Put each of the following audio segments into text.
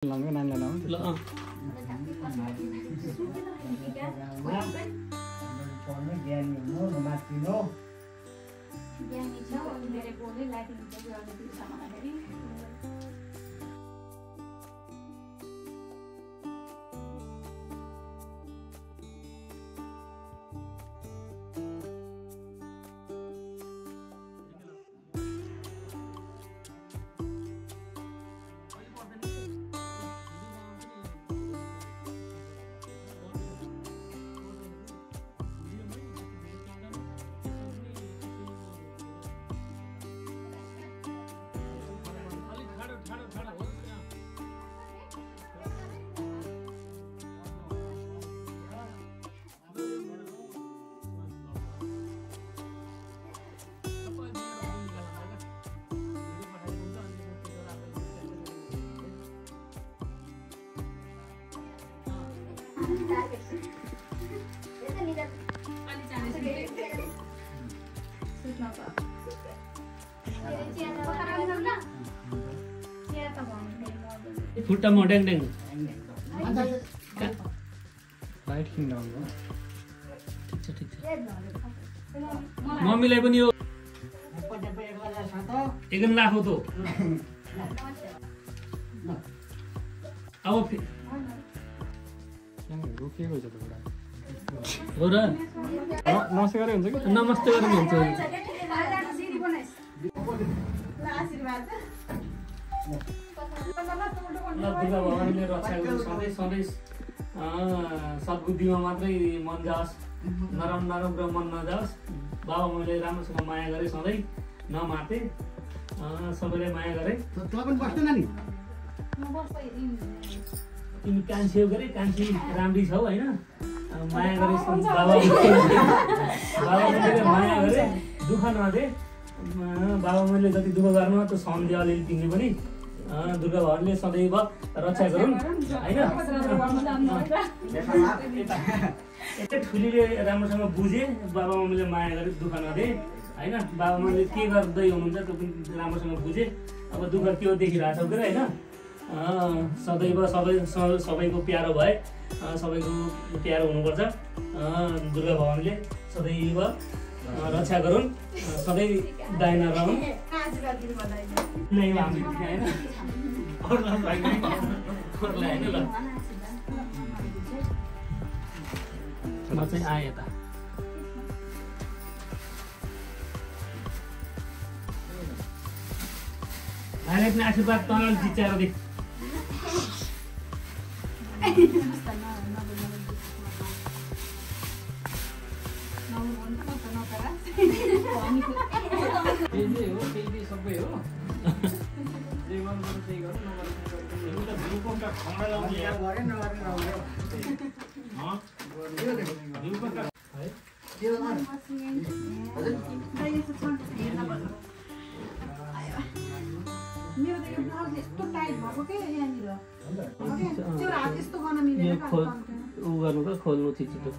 Langgan nanya nama. Lo. खुट्टा मोडेङ डेङ light किन नआउनु ठिक छ मम्मीलाई पनि यो 51 लाख हो त अब रोकिएको छ त हो र नमस्ते गरे हुन्छ कि नमस्ते गर्नु हुन्छ दुर्गा भवानीले रक्षा गरी सधैँ सधैँ सद्बुद्धिमा मात्रै मन जाओस् नराम्रो मन नजाओस् बाबा मैले राम्रोसँग माया गरेँ सधैँ नमाते सबैलाई माया गरेँ तिमी कान्छी हो गरे कान्छी राम्री छौ होइन माया गरे बाबा मैले माया गरेँ दुःख नदे बाबा मैले जति दुःख गर्नु त्यो सम्झे अलिअलि तिमीले पनि दुर्गा भवानीले सदैव रक्षा गरून् होइन यतै ठुलीले राम्रोसँग बुझे बाबा मम्मीले माया गरे दुःख नदे होइन बाबा मम्मीले के गर्दै हुनुहुन्छ त्यो पनि राम्रोसँग बुझे अब दुःख त्यो देखिरहेको छ होइन सदैव सबैको प्यारो भए सबैको प्यारो हुनुपर्छ दुर्गा भवानीले सदैव रक्षा गरून् सधैँ दाहिना रहन् नै हामी होइन अरूलाई होइन ल म चाहिँ आएँ यता भाइले पनि आशीर्वाद तँलाई जिच्याएर दे खोल्नु छिटो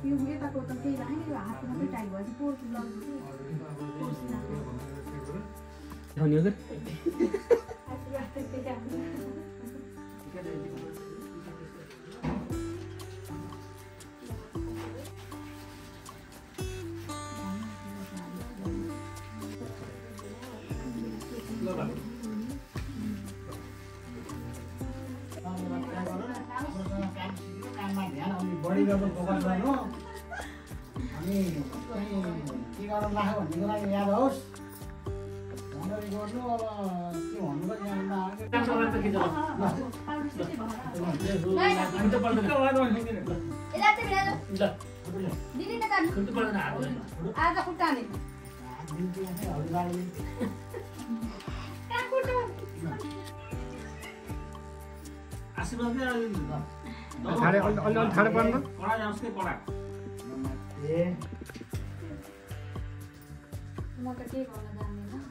बढी गर्नु फोकस गर्नु अनि के गर्नु लाग्यो भन्नेको लागि याद होस् राम्ररी गर्नु अब के भन्नु पनि ठाडे अलि ठाडे पर्नु पढा जाओस् के पढा म त के गर्न जान्दिनँ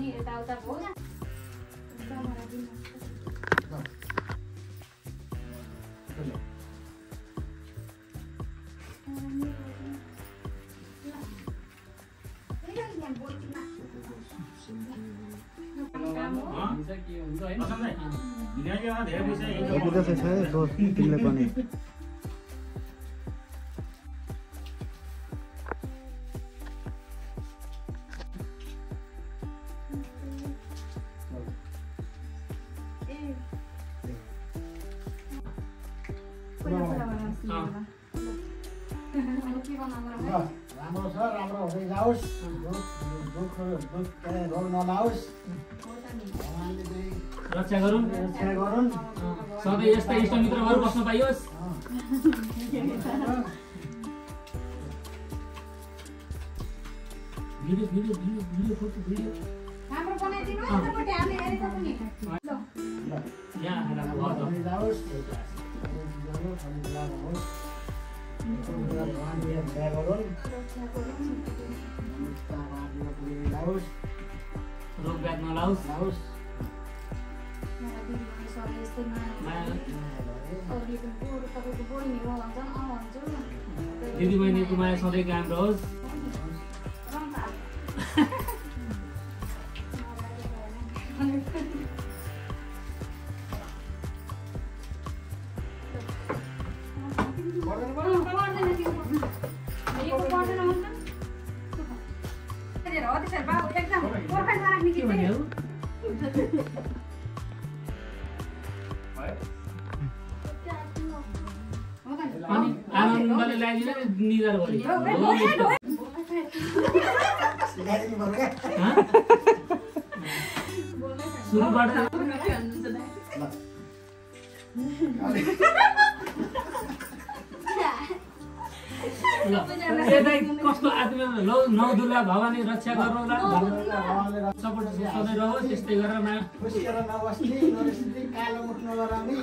यताउता भयो के हुन्छ होइन असमलाई भिनाइलेमा धेरै पैसा यति त छ है दोस्त तिमीले पनि राम्रो छ राम्रो हुँदै जाओस् रोग नलाओस् रक्षा गरौँ रक्षा गरून् सधैँ यस्ता इष्टमित्र भएर बस्न पाइयोस् video video video video photo video हाम्रो बनाइदिनु यतापट्टि हामीले हेरेको पनि यहाँ आएर भयो त हुँदै जाओस् भगवानले दया गरून् जाओस् रोग ब्याध नलाओस् जाओस् दिदी बहिनीको माया सधैँ कायम रहोस् के भन्यो अनि आनन्दले ल्याइदिनु निधार भयो सिकाइदिनु पर्यो क्या सुरुबाट ल यतै कस्तो आत्मा लौ नौ दुर्गा भवानी रक्षा गरौँला सपोर्ट सधैँ रहोस् यस्तै गरेर खुसिएर नबस्ने नरिस्ने कालो मुख नगराउने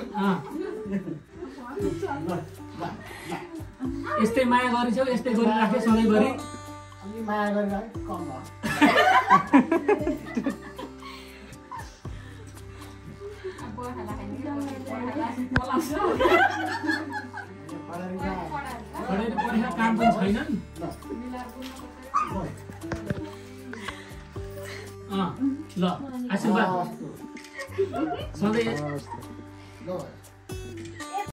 यस्तै माया गरिछौ यस्तै गरिराख्यो सधैँभरि अलि माया गरेर कम भयो पढेर पढेर काम पनि छैनन् ल आशीर्वाद सधैँ ल